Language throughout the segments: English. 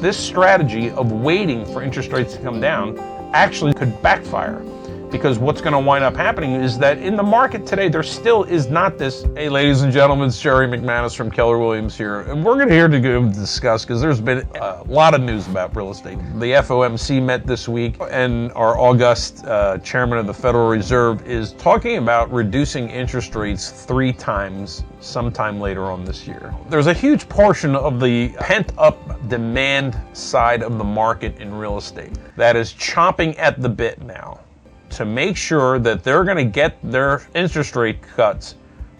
this strategy of waiting for interest rates to come down actually could backfire. Because what's going to wind up happening is that in the market today, there still is not this. Hey, ladies and gentlemen, it's Jerry McManus from Keller Williams here. And we're here to discuss, because there's been a lot of news about real estate. The FOMC met this week, and our august chairman of the Federal Reserve is talking about reducing interest rates 3 times sometime later on this year. There's a huge portion of the pent-up demand side of the market in real estate that is chomping at the bit now to make sure that they're going to get their interest rate cuts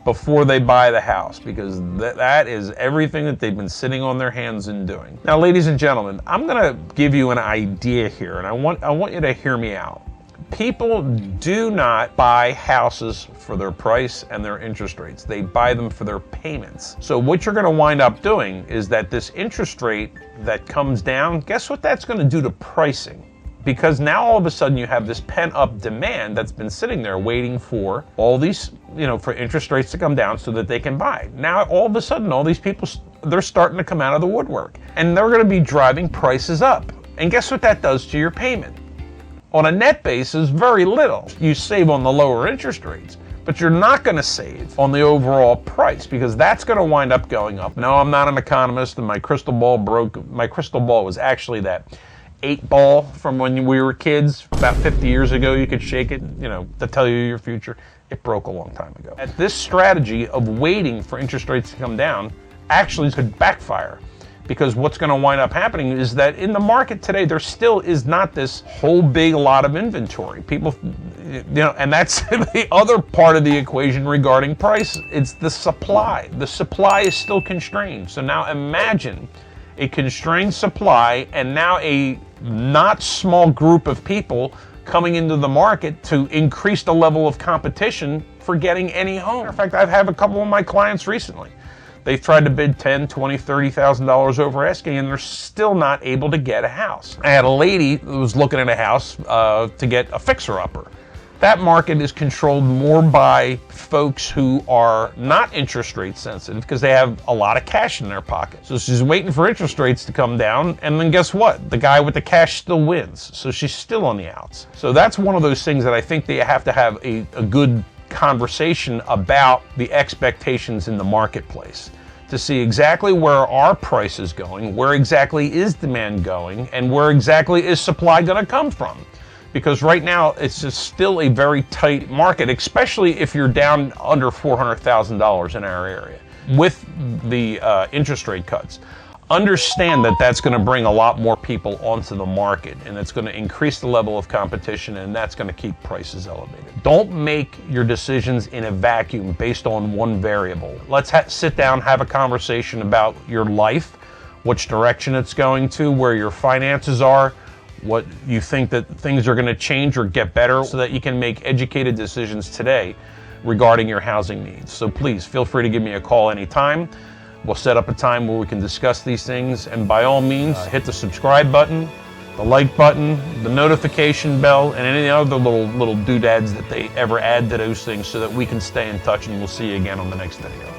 before they buy the house, because that is everything that they've been sitting on their hands and doing. Now, ladies and gentlemen, I'm going to give you an idea here, and I want you to hear me out. People do not buy houses for their price and their interest rates. They buy them for their payments. So what you're going to wind up doing is that this interest rate that comes down, guess what that's going to do to pricing? Because now all of a sudden you have this pent-up demand that's been sitting there waiting for all these, for interest rates to come down so that they can buy. Now all of a sudden all these people, they're starting to come out of the woodwork, and they're going to be driving prices up. And guess what that does to your payment? On a net basis, very little. You save on the lower interest rates, but you're not going to save on the overall price, because that's going to wind up going up. No, I'm not an economist, and my crystal ball broke. My crystal ball was actually that 8-ball from when we were kids, about 50 years ago. You could shake it, to tell you your future. It broke a long time ago. This strategy of waiting for interest rates to come down actually could backfire, because what's going to wind up happening is that in the market today, there still is not this whole big lot of inventory. People, and that's the other part of the equation regarding price. It's the supply. The supply is still constrained. So now imagine a constrained supply, and now a not small group of people coming into the market to increase the level of competition for getting any home. In fact, I've had a couple of my clients recently. They've tried to bid $10,000, $20,000, $30,000 over asking, and they're still not able to get a house. I had a lady who was looking at a house to get a fixer-upper. That market is controlled more by folks who are not interest rate sensitive, because they have a lot of cash in their pocket. So she's waiting for interest rates to come down, and then guess what? The guy with the cash still wins. So she's still on the outs. So that's one of those things that I think that you have to have a good conversation about the expectations in the marketplace to see exactly where our price is going, where exactly is demand going, and where exactly is supply going to come from. Because right now, it's just still a very tight market, especially if you're down under $400,000 in our area. With the interest rate cuts, understand that that's going to bring a lot more people onto the market, and it's going to increase the level of competition, and that's going to keep prices elevated. Don't make your decisions in a vacuum based on one variable. Let's sit down, have a conversation about your life, which direction it's going to, where your finances are, what you think that things are going to change or get better, so that you can make educated decisions today regarding your housing needs. So please feel free to give me a call anytime. We'll set up a time where we can discuss these things, and by all means, hit the subscribe button, the like button, the notification bell, and any other little doodads that they ever add to those things, so that we can stay in touch, and we'll see you again on the next video.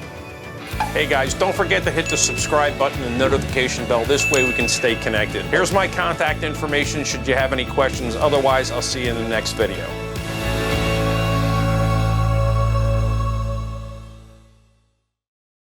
Hey guys, don't forget to hit the subscribe button and notification bell. This way we can stay connected. Here's my contact information should you have any questions. Otherwise, I'll see you in the next video.